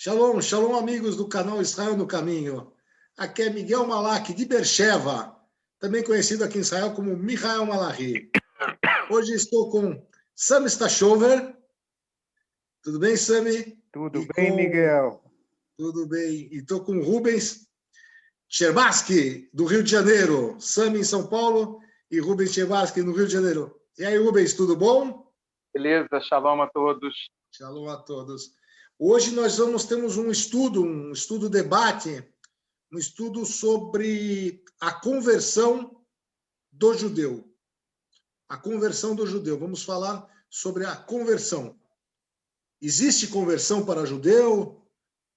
Shalom, shalom, amigos do canal Israel no Caminho. Aqui é Miguel Malak, de Beersheba, também conhecido aqui em Israel como Michael Malachi. Hoje estou com Sami Stachover. Tudo bem, Sami? Tudo bem, Miguel? Tudo bem. E estou com Rubens Cherbaski, do Rio de Janeiro. Sami em São Paulo e Rubens Cherbaski no Rio de Janeiro. E aí, Rubens, tudo bom? Beleza, shalom a todos. Shalom a todos. Hoje nós temos um estudo debate, um estudo sobre a conversão do judeu. A conversão do judeu. Vamos falar sobre a conversão. Existe conversão para judeu?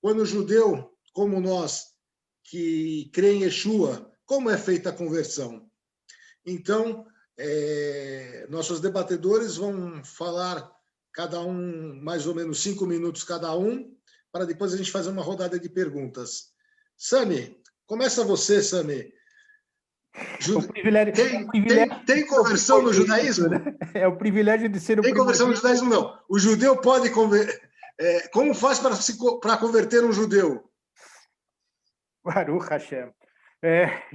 Quando o judeu, como nós, que crê em Yeshua, como é feita a conversão? Então, nossos debatedores vão falar cada um, mais ou menos 5 minutos cada um, para depois a gente fazer uma rodada de perguntas. Sami, começa você, Sami. Tem conversão no judaísmo? É o privilégio de ser o Tem conversão no judaísmo, não. O judeu pode converter. Como faz para converter um judeu? Baruch Hashem.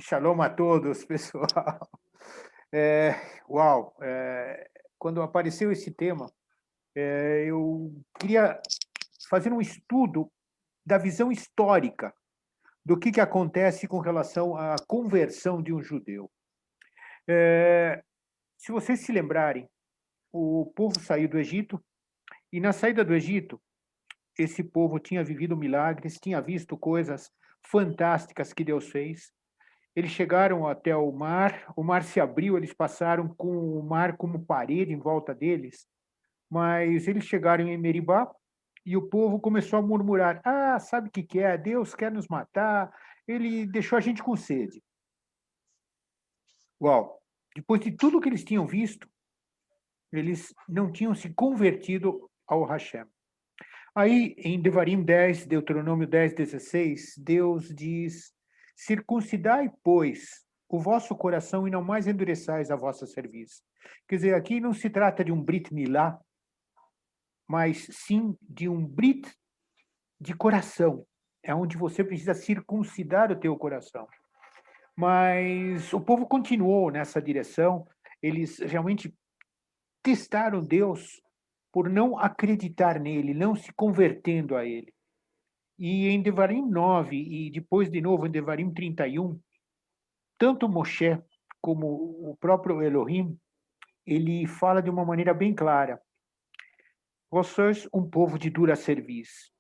Shalom a todos, pessoal. Quando apareceu esse tema, eu queria fazer um estudo da visão histórica do que acontece com relação à conversão de um judeu. Se vocês se lembrarem, o povo saiu do Egito, e na saída do Egito, esse povo tinha vivido milagres, tinha visto coisas fantásticas que Deus fez. Eles chegaram até o mar se abriu, eles passaram com o mar como parede em volta deles, mas eles chegaram em Meribá e o povo começou a murmurar: sabe o que é? Deus quer nos matar, ele deixou a gente com sede. Depois de tudo que eles tinham visto, eles não tinham se convertido ao Hashem. Aí, em Devarim 10, Deuteronômio 10, 16, Deus diz: circuncidai, pois, o vosso coração e não mais endureçais a vossa cerviz. Quer dizer, aqui não se trata de um Brit Milá, mas sim de um Brit de coração. É onde você precisa circuncidar o teu coração. Mas o povo continuou nessa direção, eles realmente testaram Deus por não acreditar nele, não se convertendo a ele. E em Devarim 9, e depois de novo em Devarim 31, tanto Moshe como o próprio Elohim, ele fala de uma maneira bem clara: vós sois um povo de dura cerviz.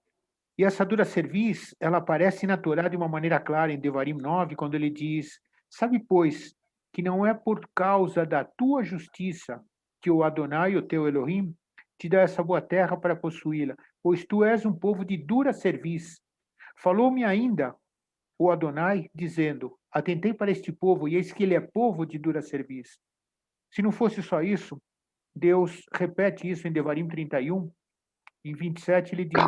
E essa dura cerviz, ela aparece na Torá de uma maneira clara em Devarim 9, quando ele diz: sabe, pois, que não é por causa da tua justiça que o Adonai, o teu Elohim, te dá essa boa terra para possuí-la, pois tu és um povo de dura cerviz. Falou-me ainda o Adonai, dizendo: atentei para este povo, e eis que ele é povo de dura cerviz. Se não fosse só isso, Deus repete isso em Devarim 31, em 27, ele diz: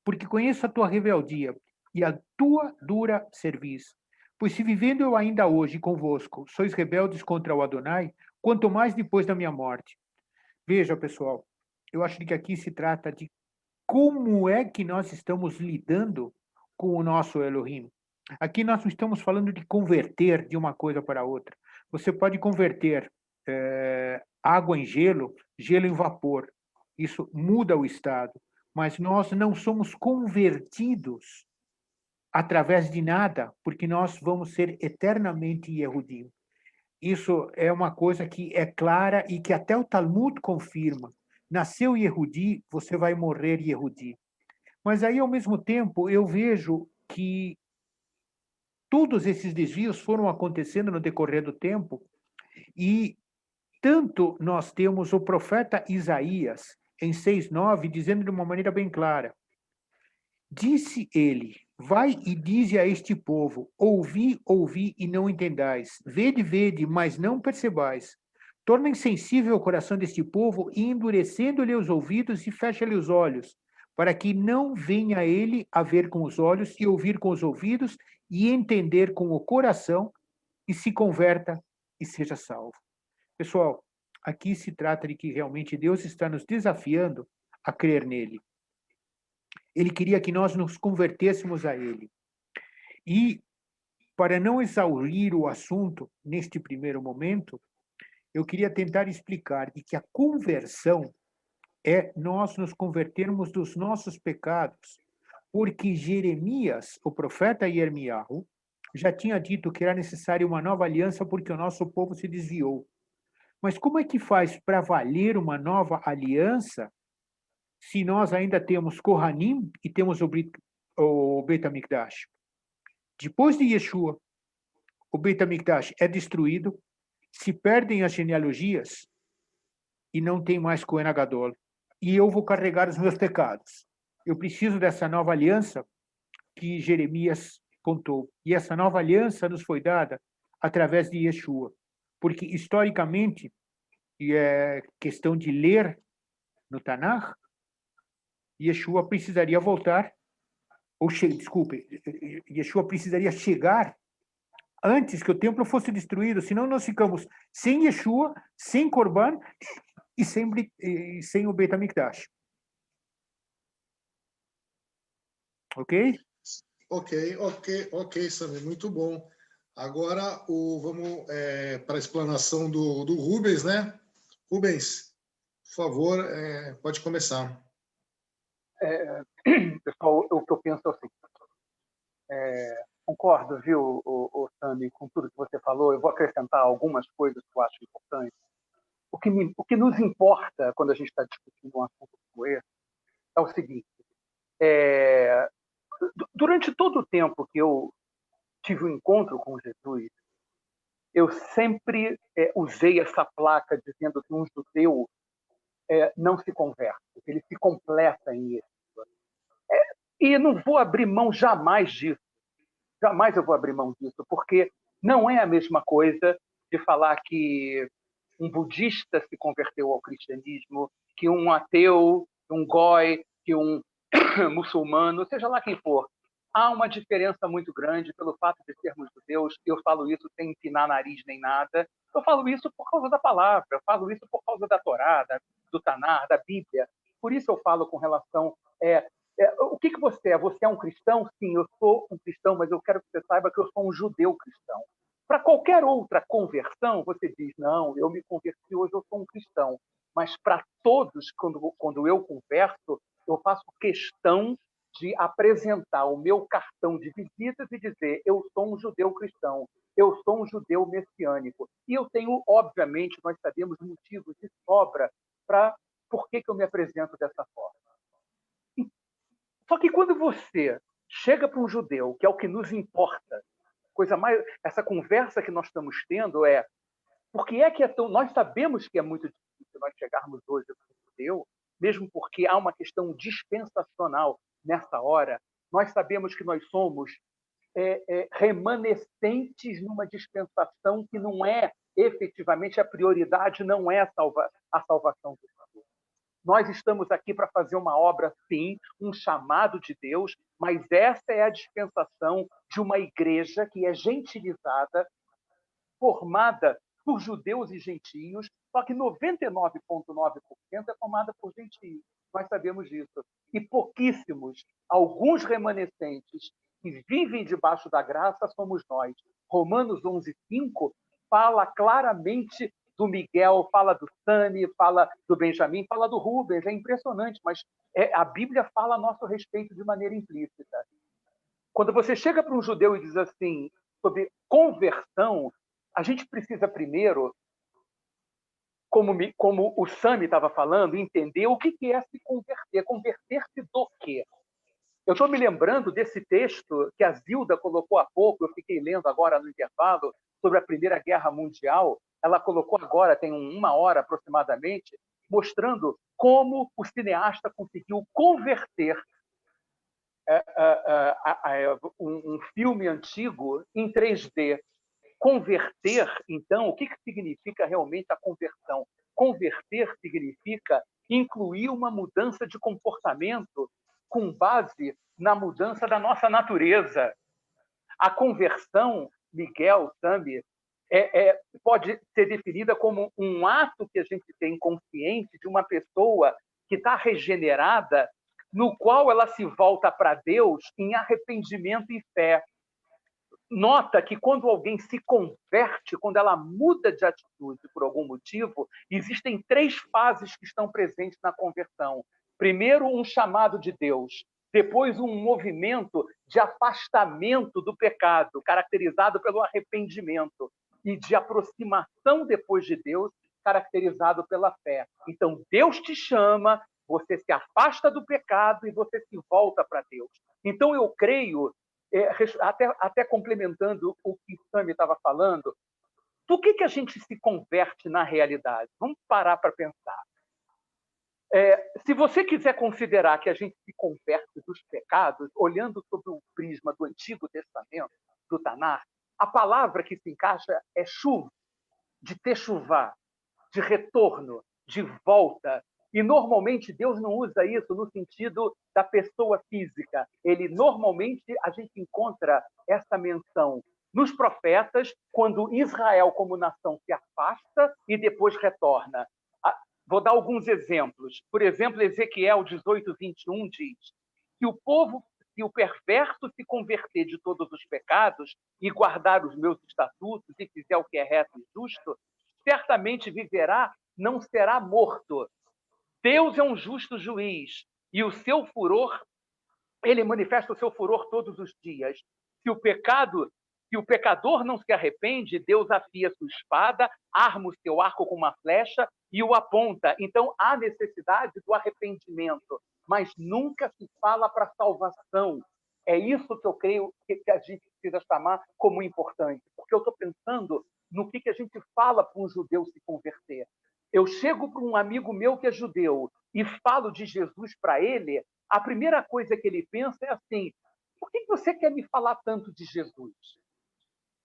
porque conheço a tua rebeldia e a tua dura cerviz. Pois se vivendo eu ainda hoje convosco, sois rebeldes contra o Adonai, quanto mais depois da minha morte. Veja, pessoal, eu acho que aqui se trata de como é que nós estamos lidando com o nosso Elohim. Aqui nós não estamos falando de converter de uma coisa para outra. Você pode converter água em gelo, gelo em vapor. Isso muda o estado. Mas nós não somos convertidos através de nada, porque nós vamos ser eternamente Yehudim. Isso é uma coisa que é clara e que até o Talmud confirma. Nasceu Yehudi, você vai morrer Yehudi. Mas aí, ao mesmo tempo, eu vejo que todos esses desvios foram acontecendo no decorrer do tempo, e tanto nós temos o profeta Isaías, em 6:9, dizendo de uma maneira bem clara: disse ele, vai e dize a este povo, ouvi, ouvi e não entendais, vede, vede, mas não percebais. Torna insensível o coração deste povo, e endurecendo-lhe os ouvidos e fecha-lhe os olhos, para que não venha ele a ver com os olhos e ouvir com os ouvidos e entender com o coração e se converta e seja salvo. Pessoal, aqui se trata de que realmente Deus está nos desafiando a crer nele. Ele queria que nós nos convertêssemos a ele. E, para não exaurir o assunto neste primeiro momento, eu queria tentar explicar de que a conversão é nós nos convertermos dos nossos pecados, porque Jeremias, o profeta Yirmiyahu, já tinha dito que era necessária uma nova aliança porque o nosso povo se desviou. Mas como é que faz para valer uma nova aliança se nós ainda temos Kohanim e temos o Beit HaMikdash? Depois de Yeshua, o Beit HaMikdash é destruído, se perdem as genealogias e não tem mais Cohen Gadol. E eu vou carregar os meus pecados. Eu preciso dessa nova aliança que Jeremias contou. E essa nova aliança nos foi dada através de Yeshua. Porque, historicamente, e é questão de ler no Tanakh, Yeshua precisaria voltar, Yeshua precisaria chegar antes que o templo fosse destruído, senão nós ficamos sem Yeshua, sem Corban e sem o Beit HaMikdash. Ok? Ok, Samir, muito bom. Agora vamos para a explanação do Rubens, né? Rubens, por favor, pode começar. Pessoal, o que eu penso é o seguinte. Concordo, viu, o Sami, com tudo que você falou. Eu vou acrescentar algumas coisas que eu acho importantes. O que nos importa quando a gente está discutindo um assunto como esse é o seguinte. Durante todo o tempo que eu tive um encontro com Jesus, eu sempre usei essa placa dizendo que um judeu não se converte, que ele se completa em Yeshua. E não vou abrir mão jamais disso. Jamais eu vou abrir mão disso, porque não é a mesma coisa de falar que um budista se converteu ao cristianismo, que um ateu, um goi, que um muçulmano, seja lá quem for. Há uma diferença muito grande pelo fato de sermos judeus. Eu falo isso sem empinar nariz nem nada. Eu falo isso por causa da palavra, eu falo isso por causa da Torá, do Tanar, da Bíblia. Por isso eu falo com relação... o que você é? Você é um cristão? Sim, eu sou um cristão, mas eu quero que você saiba que eu sou um judeu cristão. Para qualquer outra conversão, você diz, não, eu me converti, hoje eu sou um cristão. Mas para todos, quando eu converso, eu faço questão de apresentar o meu cartão de visitas e dizer, eu sou um judeu cristão, eu sou um judeu messiânico. E eu tenho, obviamente, nós sabemos motivos de sobra para por que eu me apresento dessa forma. Só que quando você chega para um judeu, que é o que nos importa, essa conversa que nós estamos tendo por que é tão... Nós sabemos que é muito difícil nós chegarmos hoje para um judeu, mesmo porque há uma questão dispensacional nessa hora. Nós sabemos que nós somos remanescentes numa dispensação que não é efetivamente a prioridade, não é a salvação do judeu. Nós estamos aqui para fazer uma obra, sim, um chamado de Deus, mas essa é a dispensação de uma igreja que é gentilizada, formada por judeus e gentios, só que 99,9% é formada por gentios. Nós sabemos disso. E pouquíssimos, alguns remanescentes que vivem debaixo da graça somos nós. Romanos 11,5 fala claramente do Miguel, fala do Sani, fala do Benjamin, fala do Rubens. É impressionante, mas a Bíblia fala a nosso respeito de maneira implícita. Quando você chega para um judeu e diz assim, sobre conversão, a gente precisa primeiro, como o Sami estava falando, entender o que é se converter. Converter-se do quê? Eu estou me lembrando desse texto que a Zilda colocou há pouco, eu fiquei lendo agora no intervalo, sobre a Primeira Guerra Mundial. Ela colocou agora, tem uma hora aproximadamente, mostrando como o cineasta conseguiu converter um filme antigo em 3D. Converter, então, o que significa realmente a conversão? Converter significa incluir uma mudança de comportamento com base na mudança da nossa natureza. A conversão, Miguel, Sami, pode ser definida como um ato que a gente tem consciente de uma pessoa que está regenerada, no qual ela se volta para Deus em arrependimento e fé. Nota que quando alguém se converte, quando ela muda de atitude por algum motivo, existem 3 fases que estão presentes na conversão. Primeiro, um chamado de Deus. Depois, um movimento de afastamento do pecado, caracterizado pelo arrependimento. E de aproximação depois de Deus, caracterizado pela fé. Então, Deus te chama, você se afasta do pecado e você se volta para Deus. Então, eu creio, até complementando o que Sami estava falando, do que a gente se converte na realidade? Vamos parar para pensar. Se você quiser considerar que a gente se converte dos pecados, olhando sob o prisma do Antigo Testamento, do Tanar, a palavra que se encaixa é chuv, de techuvá, de retorno, de volta. E, normalmente, Deus não usa isso no sentido da pessoa física. Normalmente, a gente encontra essa menção nos profetas, quando Israel, como nação, se afasta e depois retorna. Vou dar alguns exemplos. Por exemplo, Ezequiel 18:21 diz que o povo, se o perverso se converter de todos os pecados e guardar os meus estatutos e fizer o que é reto e justo, certamente viverá, não será morto. Deus é um justo juiz e o seu furor, ele manifesta o seu furor todos os dias. Se o pecador não se arrepende, Deus afia sua espada, arma o seu arco com uma flecha e o aponta. Então, há necessidade do arrependimento, mas nunca se fala para salvação. É isso que eu creio que a gente precisa chamar como importante, porque eu estou pensando no que a gente fala para um judeu se converter. Eu chego para um amigo meu que é judeu e falo de Jesus para ele, a primeira coisa que ele pensa é assim: por que você quer me falar tanto de Jesus?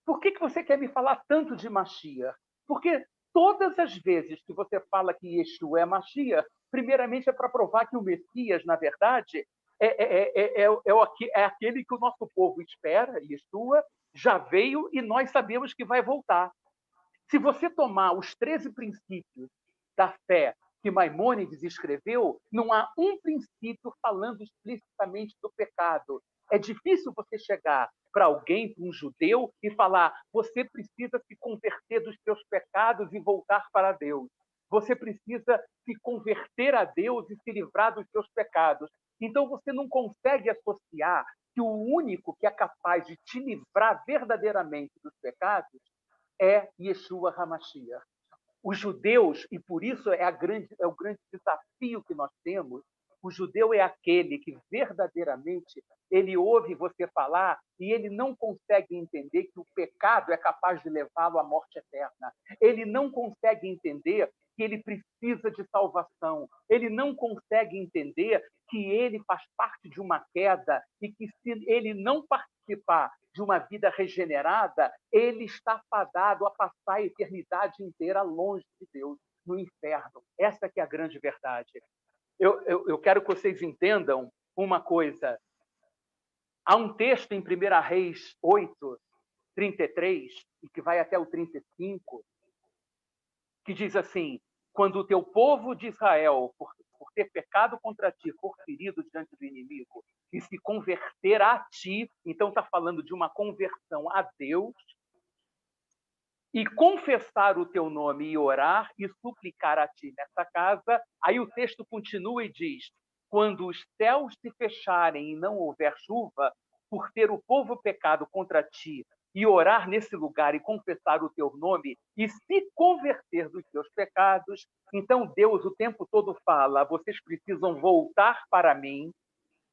Por que você quer me falar tanto de Mashiach? Porque todas as vezes que você fala que Yeshua é Mashiach, primeiramente é para provar que o Messias, na verdade, é aquele que o nosso povo espera, Yeshua, já veio e nós sabemos que vai voltar. Se você tomar os 13 princípios da fé que Maimônides escreveu, não há um princípio falando explicitamente do pecado. É difícil você chegar para alguém, para um judeu, e falar: você precisa se converter dos seus pecados e voltar para Deus. Você precisa se converter a Deus e se livrar dos seus pecados. Então, você não consegue associar que o único que é capaz de te livrar verdadeiramente dos pecados é Yeshua HaMashiach. Os judeus, e por isso é o grande desafio que nós temos, o judeu é aquele que verdadeiramente ele ouve você falar e ele não consegue entender que o pecado é capaz de levá-lo à morte eterna. Ele não consegue entender que ele precisa de salvação. Ele não consegue entender que ele faz parte de uma queda e que, se ele não participar de uma vida regenerada, ele está fadado a passar a eternidade inteira longe de Deus, no inferno. Essa que é a grande verdade. Eu quero que vocês entendam uma coisa. Há um texto em 1 Reis 8, 33, e que vai até o 35, que diz assim: quando o teu povo de Israel, por ter pecado contra ti, for ferido diante do inimigo, e se converter a ti, então está falando de uma conversão a Deus, e confessar o teu nome e orar e suplicar a ti nessa casa, aí o texto continua e diz: quando os céus se fecharem e não houver chuva, por ter o povo pecado contra ti, e orar nesse lugar e confessar o teu nome e se converter dos seus pecados, então Deus o tempo todo fala: vocês precisam voltar para mim,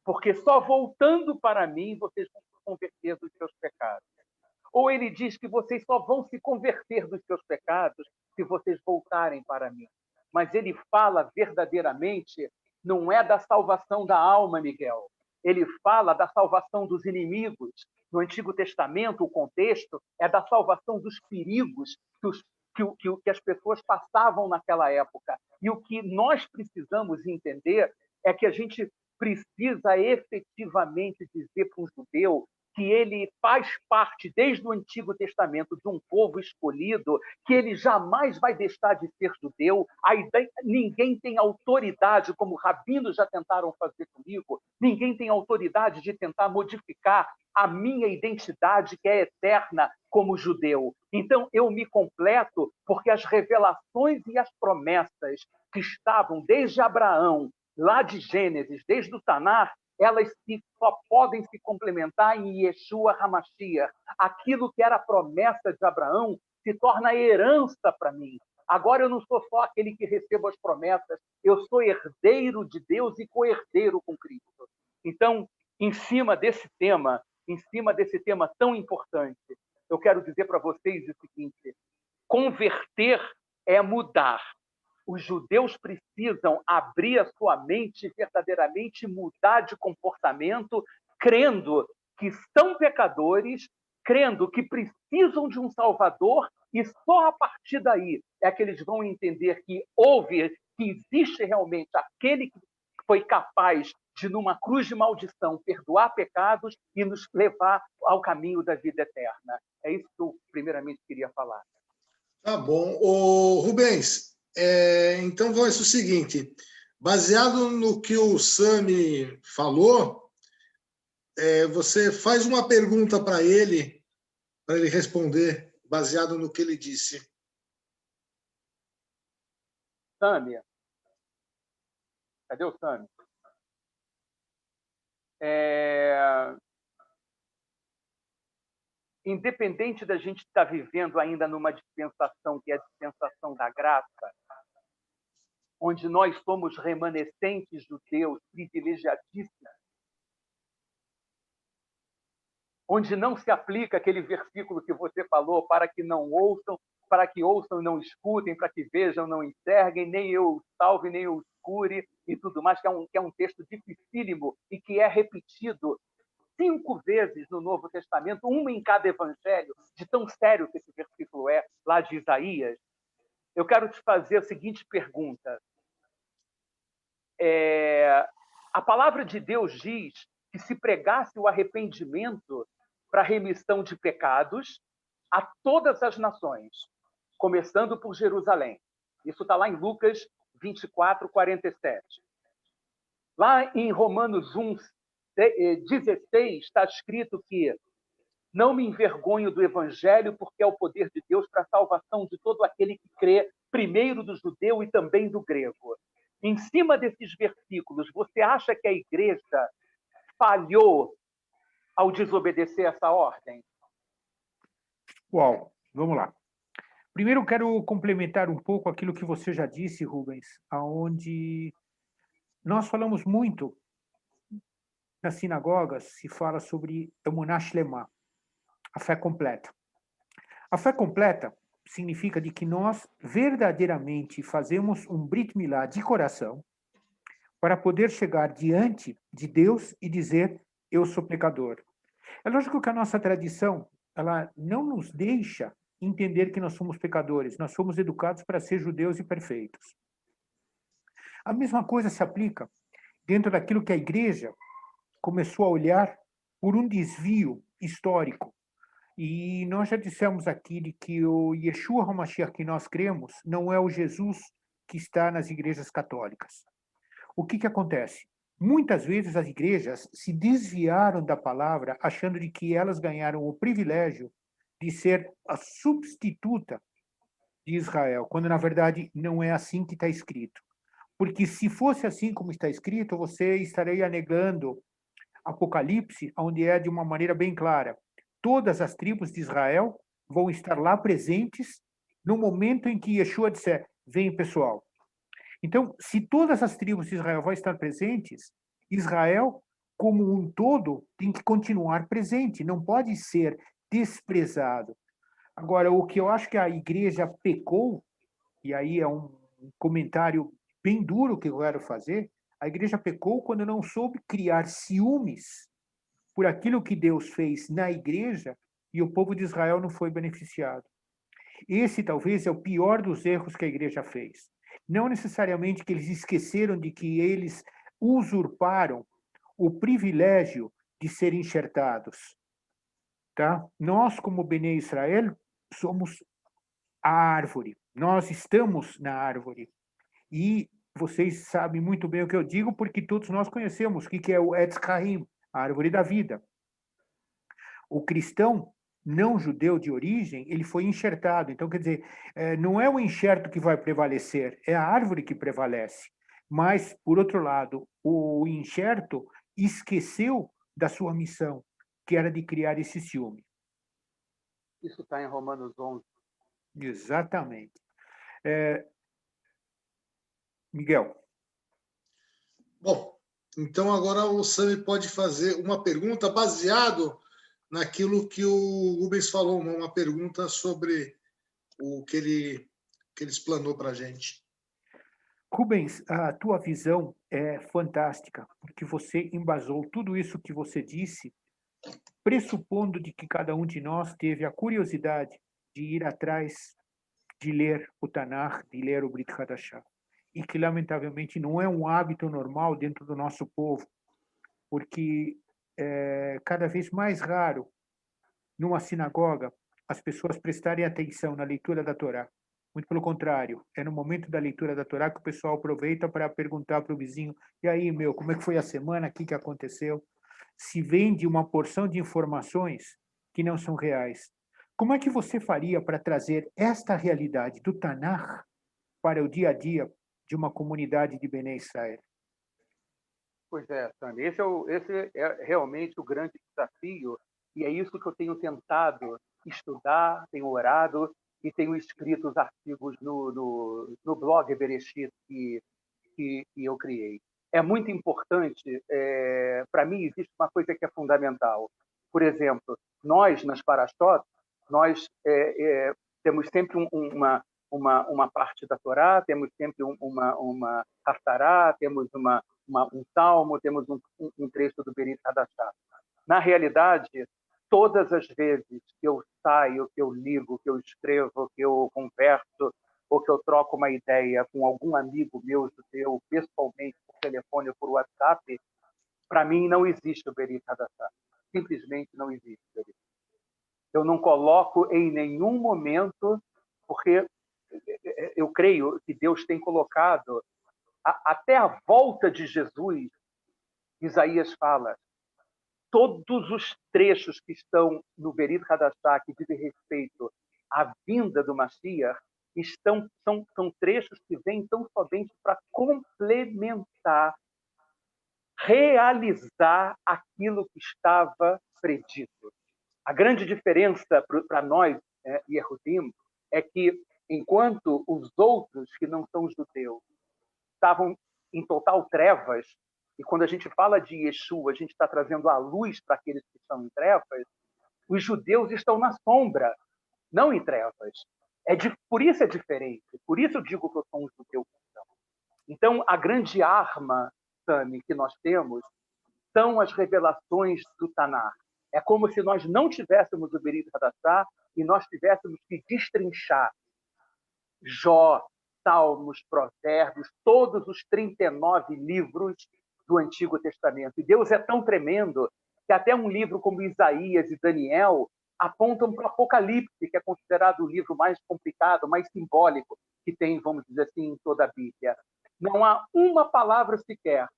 porque só voltando para mim vocês vão se converter dos seus pecados. Ou ele diz que vocês só vão se converter dos seus pecados se vocês voltarem para mim. Mas ele fala verdadeiramente, não é da salvação da alma, Miguel. Ele fala da salvação dos inimigos. No Antigo Testamento, o contexto é da salvação dos perigos que as pessoas passavam naquela época. E o que nós precisamos entender é que a gente precisa efetivamente dizer para um judeu que ele faz parte, desde o Antigo Testamento, de um povo escolhido, que ele jamais vai deixar de ser judeu. Ninguém tem autoridade, como rabinos já tentaram fazer comigo, ninguém tem autoridade de tentar modificar a minha identidade, que é eterna, como judeu. Então, eu me completo porque as revelações e as promessas que estavam desde Abraão, lá de Gênesis, desde o Tanar, elas só podem se complementar em Yeshua HaMashiach. Aquilo que era a promessa de Abraão se torna herança para mim. Agora eu não sou só aquele que recebo as promessas, eu sou herdeiro de Deus e co-herdeiro com Cristo. Então, em cima desse tema tão importante, eu quero dizer para vocês o seguinte: converter é mudar. Os judeus precisam abrir a sua mente verdadeiramente, mudar de comportamento, crendo que são pecadores, crendo que precisam de um Salvador, e só a partir daí é que eles vão entender que existe realmente aquele que foi capaz de, numa cruz de maldição, perdoar pecados e nos levar ao caminho da vida eterna. É isso que eu primeiramente queria falar. Tá bom. Rubens, então vai ser o seguinte, baseado no que o Sami falou, você faz uma pergunta para ele responder, baseado no que ele disse. Sami, cadê o Sami? Independente da gente estar vivendo ainda numa dispensação, que é a dispensação da graça, onde nós somos remanescentes judeus privilegiadíssimos, onde não se aplica aquele versículo que você falou, para que ouçam e não escutem, para que vejam, não enxerguem, nem eu salve, nem eu cure, e tudo mais, que é um texto dificílimo e que é repetido 5 vezes no Novo Testamento, uma em cada evangelho, de tão sério que esse versículo é, lá de Isaías. Eu quero te fazer a seguinte pergunta. A palavra de Deus diz que se pregasse o arrependimento para a remissão de pecados a todas as nações, começando por Jerusalém. Isso está lá em Lucas 24, 47. Lá em Romanos 1, 16, está escrito que não me envergonho do evangelho, porque é o poder de Deus para a salvação de todo aquele que crê, primeiro do judeu e também do grego. Em cima desses versículos, você acha que a igreja falhou ao desobedecer essa ordem? Uau, vamos lá. Primeiro, eu quero complementar um pouco aquilo que você já disse, Rubens, aonde nós falamos muito nas sinagogas, se fala sobre Emunah Shlema, a fé completa. A fé completa significa de que nós verdadeiramente fazemos um Brit Milá de coração para poder chegar diante de Deus e dizer, eu sou pecador. É lógico que a nossa tradição, ela não nos deixa entender que nós somos pecadores, nós somos educados para ser judeus e perfeitos. A mesma coisa se aplica dentro daquilo que a igreja começou a olhar por um desvio histórico. E nós já dissemos aqui de que o Yeshua HaMashiach que nós cremos não é o Jesus que está nas igrejas católicas. O que acontece? Muitas vezes as igrejas se desviaram da palavra, achando de que elas ganharam o privilégio de ser a substituta de Israel, quando na verdade não é assim que está escrito. Porque se fosse assim como está escrito, você estaria negando Apocalipse, onde é de uma maneira bem clara. Todas as tribos de Israel vão estar lá presentes no momento em que Yeshua disser, vem pessoal. Então, se todas as tribos de Israel vão estar presentes, Israel, como um todo, tem que continuar presente, não pode ser desprezado. Agora, o que eu acho que a igreja pecou, e aí é um comentário bem duro que eu quero fazer, a igreja pecou quando não soube criar ciúmes por aquilo que Deus fez na igreja e o povo de Israel não foi beneficiado. Esse talvez é o pior dos erros que a igreja fez. Não necessariamente que eles esqueceram de que eles usurparam o privilégio de ser enxertados. Tá? Nós, como Bnei Israel, somos a árvore. Nós estamos na árvore. E vocês sabem muito bem o que eu digo, porque todos nós conhecemos o que é o Etz Chaim, a árvore da vida. O cristão não judeu de origem, ele foi enxertado. Então, quer dizer, não é o enxerto que vai prevalecer, é a árvore que prevalece. Mas, por outro lado, o enxerto esqueceu da sua missão, que era de criar esse ciúme. Isso está em Romanos 11. Exatamente. Miguel. Bom, então agora o Sami pode fazer uma pergunta baseado naquilo que o Rubens falou, uma pergunta sobre o que ele explanou para a gente. Rubens, a tua visão é fantástica, porque você embasou tudo isso que você disse, pressupondo de que cada um de nós teve a curiosidade de ir atrás de ler o Tanakh, de ler o Brit Hadashah. E que, lamentavelmente, não é um hábito normal dentro do nosso povo, porque é cada vez mais raro, numa sinagoga, as pessoas prestarem atenção na leitura da Torá. Muito pelo contrário, é no momento da leitura da Torá que o pessoal aproveita para perguntar para o vizinho: e aí, meu, como é que foi a semana? O que aconteceu? Se vende uma porção de informações que não são reais. Como é que você faria para trazer esta realidade do Tanakh para o dia a dia de uma comunidade de Bnei Israel? Pois é, Sami, esse é realmente o grande desafio, e é isso que eu tenho tentado estudar, tenho orado e tenho escrito os artigos no blog Bereshit que eu criei. É muito importante, para mim existe uma coisa que é fundamental. Por exemplo, nós, nas Parashot, nós temos sempre uma parte da Torá, temos sempre uma Haftará, temos um salmo, temos um trecho do Berit Hadashah. Na realidade, todas as vezes que eu saio, que eu ligo, que eu escrevo, que eu converso, ou que eu troco uma ideia com algum amigo meu judeu, pessoalmente, por telefone ou por WhatsApp, para mim não existe o Berit Hadashah. Simplesmente não existe o Berit. Eu não coloco em nenhum momento, porque eu creio que Deus tem colocado, até a volta de Jesus, Isaías fala, todos os trechos que estão no Berit Hadashah, que dizem respeito à vinda do Mashiach, são trechos que vêm tão somente para complementar, realizar aquilo que estava predito. A grande diferença para nós, Yehudim, é que, enquanto os outros que não são judeus estavam em total trevas, e quando a gente fala de Yeshua, a gente está trazendo a luz para aqueles que estão em trevas, os judeus estão na sombra, não em trevas. Por isso é diferente, por isso eu digo que eu sou um judeu cristão. Então, a grande arma, Sami, que nós temos são as revelações do Tanakh. É como se nós não tivéssemos o Berit Hadashah e nós tivéssemos que destrinchar Jó, Salmos, Provérbios, todos os 39 livros do Antigo Testamento. E Deus é tão tremendo que até um livro como Isaías e Daniel apontam para o Apocalipse, que é considerado o livro mais complicado, mais simbólico que tem, vamos dizer assim, em toda a Bíblia. Não há uma palavra sequer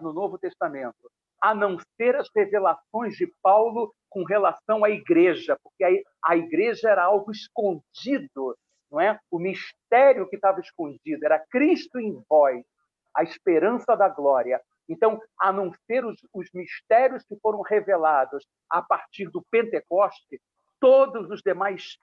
no Novo Testamento, a não ser as revelações de Paulo com relação à igreja, porque a igreja era algo escondido, não é? O mistério que estava escondido era Cristo em vós, a esperança da glória. Então, a não ser os mistérios que foram revelados a partir do Pentecoste, todos os demais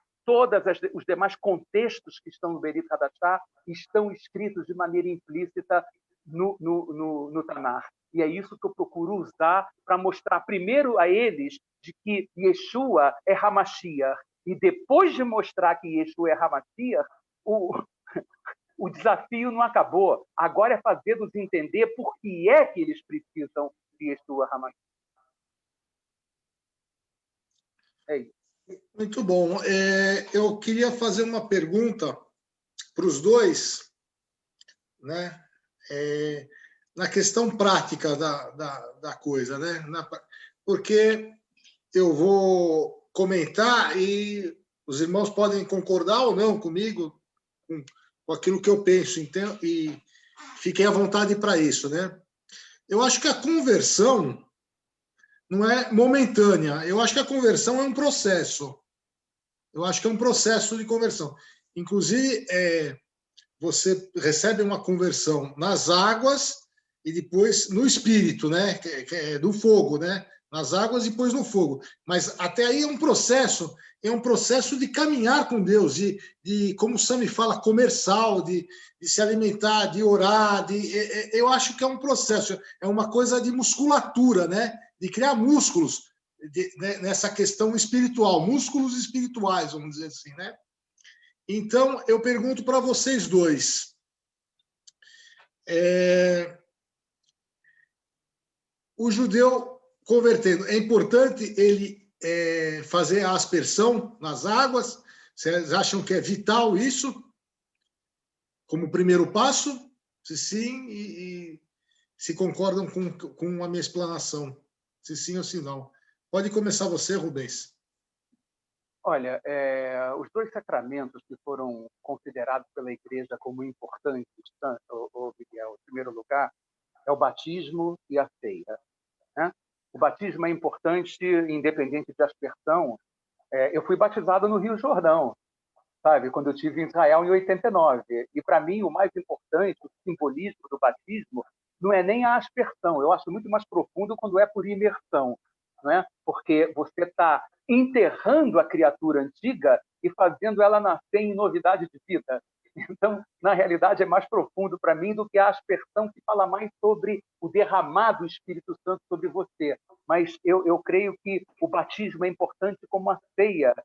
contextos que estão no Berit Hadashah estão escritos de maneira implícita no Tanakh. E é isso que eu procuro usar para mostrar primeiro a eles de que Yeshua é Hamashiach, e depois de mostrar que Yeshua é Hamashiach, o desafio não acabou. Agora é fazê-los entender por que é que eles precisam de Yeshua Hamashiach. É isso. Muito bom. Eu queria fazer uma pergunta para os dois, né? na questão prática da coisa, né? Porque eu vou comentar e os irmãos podem concordar ou não comigo, com aquilo que eu penso, então, e fiquem à vontade para isso, né? Eu acho que a conversão não é momentânea. Eu acho que a conversão é um processo. Eu acho que é um processo de conversão. Inclusive, você recebe uma conversão nas águas e depois no espírito, né? Que é do fogo, né? Nas águas e depois no fogo. Mas até aí é um processo de caminhar com Deus, de como o Sami fala, comer sal, de se alimentar, de orar. Eu acho que é um processo, é uma coisa de musculatura, né? De criar músculos nessa questão espiritual, músculos espirituais, vamos dizer assim, né? Então, eu pergunto para vocês dois. O judeu convertendo, é importante ele fazer a aspersão nas águas? Vocês acham que é vital isso? Como primeiro passo? Se sim, e se concordam com a minha explanação. Se sim ou se não. Pode começar você, Rubens. Olha, os dois sacramentos que foram considerados pela Igreja como importantes, Miguel, em primeiro lugar, é o batismo e a ceia, né? O batismo é importante, independente de aspersão. Eu fui batizado no Rio Jordão, sabe? Quando eu estive em Israel em 89. E, para mim, o mais importante, o simbolismo do batismo, não é nem a aspersão. Eu acho muito mais profundo quando é por imersão, não é? Porque você está enterrando a criatura antiga e fazendo ela nascer em novidade de vida. Então, na realidade, é mais profundo para mim do que a aspersão, que fala mais sobre o derramado do Espírito Santo sobre você. Mas eu creio que o batismo é importante como a ceia,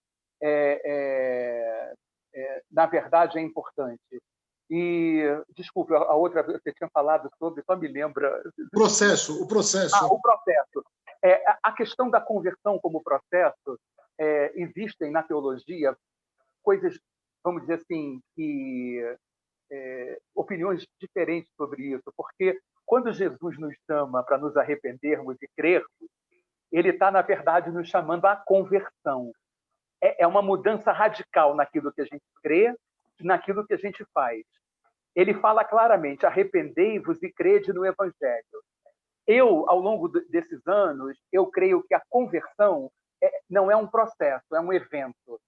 na verdade, é importante. E, desculpe, a outra vez você tinha falado sobre, só me lembra... O processo. O processo. A questão da conversão como processo, existem na teologia coisas, vamos dizer assim, opiniões diferentes sobre isso, porque quando Jesus nos chama para nos arrependermos e crermos, ele está, na verdade, nos chamando à conversão. É uma mudança radical naquilo que a gente crê e naquilo que a gente faz. Ele fala claramente: arrependei-vos e crede no Evangelho. Ao longo desses anos, eu creio que a conversão não é um processo, é um evento.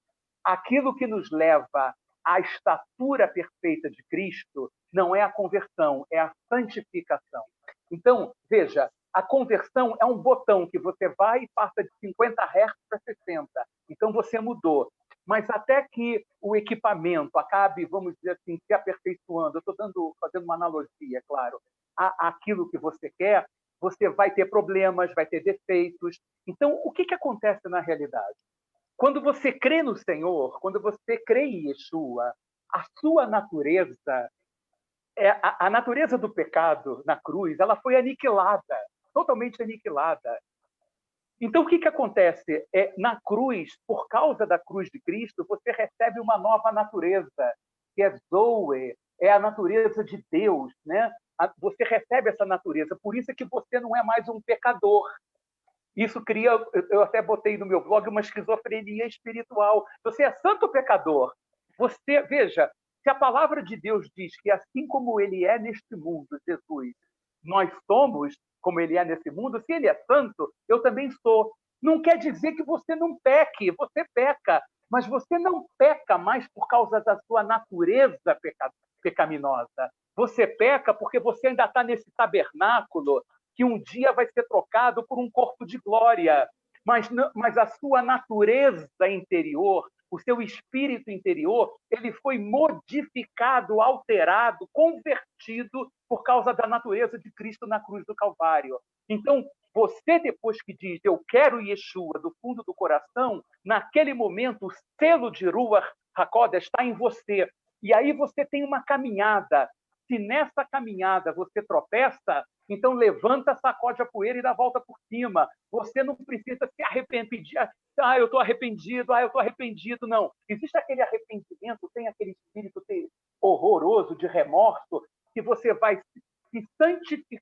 Aquilo que nos leva à estatura perfeita de Cristo não é a conversão, é a santificação. Então, veja, a conversão é um botão que você vai e passa de 50 Hz para 60. Então, você mudou. Mas até que o equipamento acabe, vamos dizer assim, se aperfeiçoando, eu estou fazendo uma analogia, é claro, àquilo que você quer, você vai ter problemas, vai ter defeitos. Então, o que acontece na realidade? Quando você crê no Senhor, quando você crê em Yeshua, a sua natureza, a natureza do pecado na cruz, ela foi aniquilada, totalmente aniquilada. Então, o que acontece? Na cruz, por causa da cruz de Cristo, você recebe uma nova natureza, que é Zoe, é a natureza de Deus, né? Você recebe essa natureza, por isso é que você não é mais um pecador. Isso cria, eu até botei no meu blog, uma esquizofrenia espiritual. Você é santo pecador. Você, veja, se a palavra de Deus diz que assim como ele é neste mundo, Jesus, nós somos como ele é nesse mundo, se ele é santo, eu também sou. Não quer dizer que você não peque, você peca, mas você não peca mais por causa da sua natureza pecaminosa. Você peca porque você ainda está nesse tabernáculo que um dia vai ser trocado por um corpo de glória. Mas a sua natureza interior, o seu espírito interior, ele foi modificado, alterado, convertido por causa da natureza de Cristo na cruz do Calvário. Então, você, depois que diz, eu quero Yeshua do fundo do coração, naquele momento, o selo de Ruach HaKodesh está em você. E aí você tem uma caminhada. Se nessa caminhada você tropeça, então levanta, sacode a poeira e dá a volta por cima. Você não precisa se arrepender. Eu estou arrependido, eu estou arrependido. Não. Existe aquele arrependimento, tem aquele espírito horroroso de remorso, que você vai se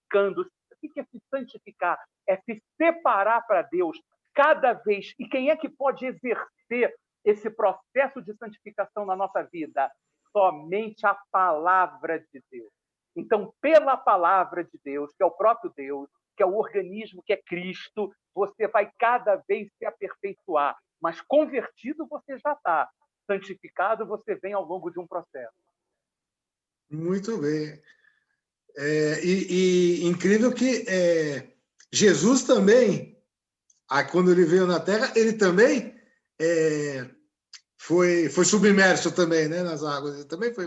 santificando. O que é se santificar? É se separar para Deus cada vez. E quem é que pode exercer esse processo de santificação na nossa vida? Somente a palavra de Deus. Então, pela palavra de Deus, que é o próprio Deus, que é o organismo, que é Cristo, você vai cada vez se aperfeiçoar. Mas convertido você já está. Santificado você vem ao longo de um processo. Muito bem. Incrível que Jesus também, quando ele veio na Terra, ele também foi submerso também, né, nas águas. Ele também foi.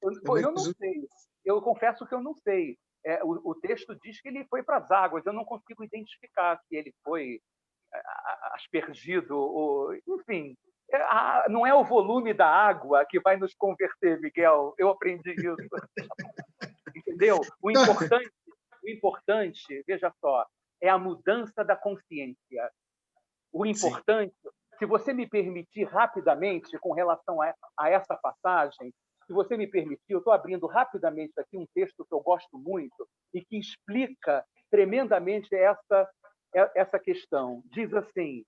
Eu não sei. Eu confesso que eu não sei. O texto diz que ele foi para as águas. Eu não consigo identificar se ele foi aspergido, enfim. Não é o volume da água que vai nos converter, Miguel. Eu aprendi isso. Entendeu? O importante, veja só, é a mudança da consciência. O importante, se você me permitir rapidamente, com relação a essa passagem, se você me permitir, eu estou abrindo rapidamente aqui um texto que eu gosto muito e que explica tremendamente essa questão. Diz assim,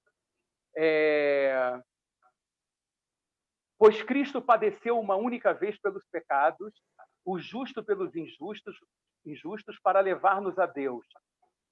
pois Cristo padeceu uma única vez pelos pecados, o justo pelos injustos para levar-nos a Deus.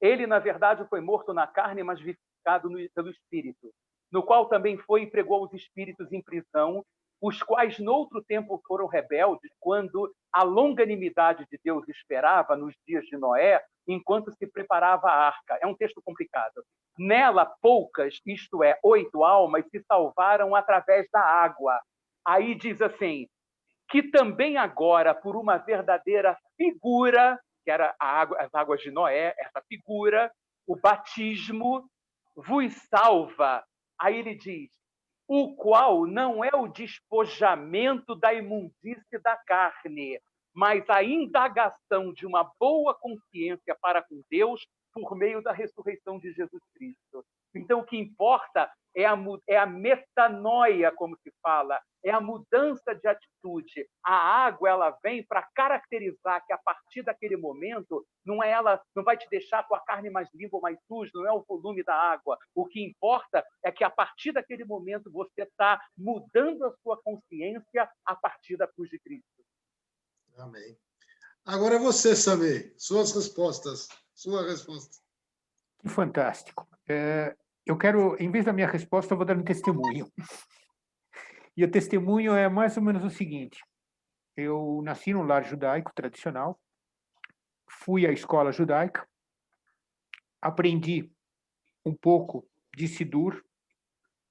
Ele, na verdade, foi morto na carne, mas vivificado pelo Espírito, no qual também foi e pregou os espíritos em prisão, os quais noutro tempo foram rebeldes, quando a longanimidade de Deus esperava nos dias de Noé, enquanto se preparava a arca. É um texto complicado. Nela, poucas, isto é, 8 almas, se salvaram através da água. Aí diz assim, que também agora, por uma verdadeira figura, que era as águas de Noé, essa figura, o batismo, vos salva. Aí ele diz, o qual não é o despojamento da imundície da carne, mas a indagação de uma boa consciência para com Deus por meio da ressurreição de Jesus Cristo. Então, o que importa é a metanoia, como se fala, é a mudança de atitude. A água ela vem para caracterizar que, a partir daquele momento, não vai te deixar com a carne mais limpa ou mais suja, não é o volume da água. O que importa é que, a partir daquele momento, você está mudando a sua consciência a partir da cruz de Cristo. Amém. Agora você, Samir, suas respostas. Sua resposta. Que fantástico. Eu quero, em vez da minha resposta, eu vou dar um testemunho. E o testemunho é mais ou menos o seguinte. Eu nasci num lar judaico tradicional, fui à escola judaica, aprendi um pouco de Sidur,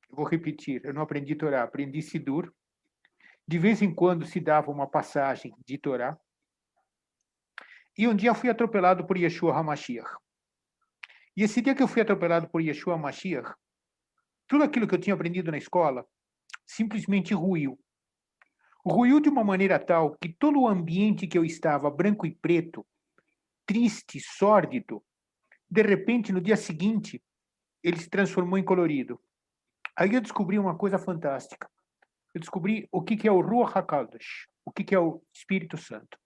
vou repetir, eu não aprendi Torá, aprendi Sidur. De vez em quando se dava uma passagem de Torá. E um dia eu fui atropelado por Yeshua HaMashiach. E esse dia que eu fui atropelado por Yeshua HaMashiach, tudo aquilo que eu tinha aprendido na escola simplesmente ruiu. Ruiu de uma maneira tal que todo o ambiente que eu estava, branco e preto, triste, sórdido, de repente, no dia seguinte, ele se transformou em colorido. Aí eu descobri uma coisa fantástica. Eu descobri o que é o Ruach HaKodesh, o que é o Espírito Santo.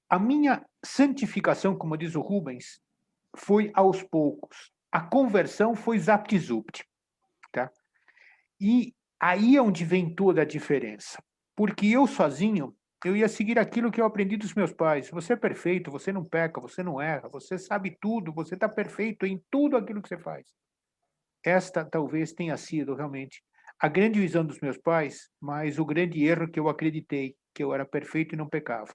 A minha santificação, como diz o Rubens, foi aos poucos. A conversão foi zapt-zupt. Tá? E aí é onde vem toda a diferença. Porque eu sozinho, eu ia seguir aquilo que eu aprendi dos meus pais. Você é perfeito, você não peca, você não erra, você sabe tudo, você está perfeito em tudo aquilo que você faz. Esta talvez tenha sido realmente a grande visão dos meus pais, mas o grande erro que eu acreditei, que eu era perfeito e não pecava.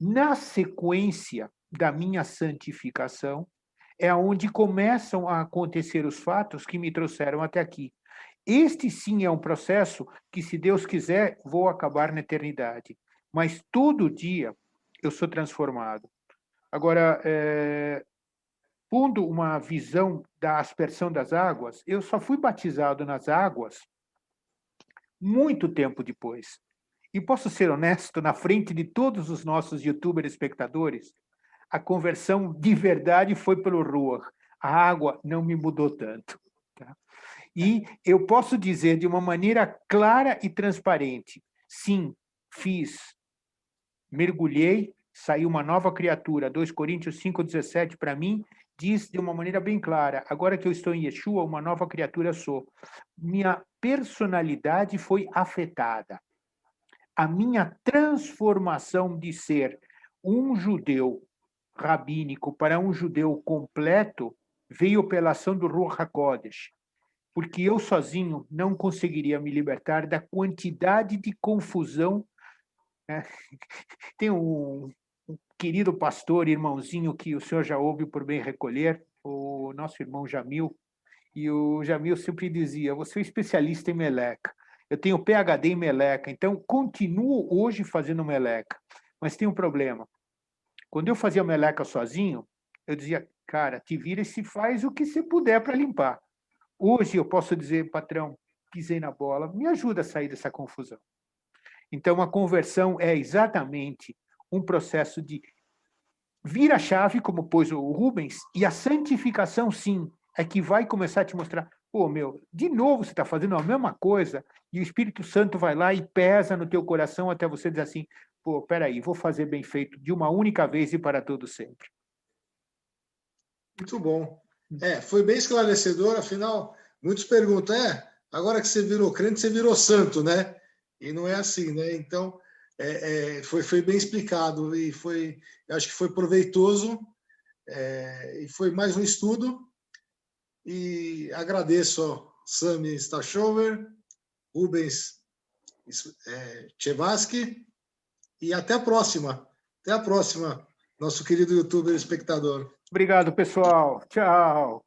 Na sequência da minha santificação, é onde começam a acontecer os fatos que me trouxeram até aqui. Este sim é um processo que, se Deus quiser, vou acabar na eternidade. Mas todo dia eu sou transformado. Agora, pondo uma visão da aspersão das águas, eu só fui batizado nas águas muito tempo depois. E posso ser honesto, na frente de todos os nossos youtuber espectadores, a conversão de verdade foi pelo Ruach. A água não me mudou tanto. Tá? E eu posso dizer de uma maneira clara e transparente, sim, mergulhei saiu uma nova criatura. 2 Coríntios 5,17, para mim, diz de uma maneira bem clara: agora que eu estou em Yeshua, uma nova criatura sou. Minha personalidade foi afetada. A minha transformação de ser um judeu rabínico para um judeu completo veio pela ação do Ruach HaKodesh, porque eu sozinho não conseguiria me libertar da quantidade de confusão, né? Tem um querido pastor, irmãozinho, que o senhor já ouve por bem recolher, o nosso irmão Jamil, e o Jamil sempre dizia: você é especialista em meleca. Eu tenho PhD em meleca, então continuo hoje fazendo meleca. Mas tem um problema. Quando eu fazia meleca sozinho, eu dizia: cara, te vira e se faz o que você puder para limpar. Hoje eu posso dizer: patrão, pisei na bola, me ajuda a sair dessa confusão. Então a conversão é exatamente um processo de vira a chave, como pôs o Rubens, e a santificação, sim, é que vai começar a te mostrar: pô, meu, de novo você está fazendo a mesma coisa, e o Espírito Santo vai lá e pesa no teu coração até você dizer assim: pô, peraí, vou fazer bem feito de uma única vez e para todo sempre. Muito bom. Foi bem esclarecedor, afinal, muitos perguntam: agora que você virou crente, você virou santo, né? E não é assim, né? Então, foi bem explicado e acho que foi proveitoso, e foi mais um estudo. E agradeço ao Sami Stachover, Rubens Tchevaski, e até a próxima. Até a próxima, nosso querido youtuber espectador. Obrigado, pessoal. Tchau.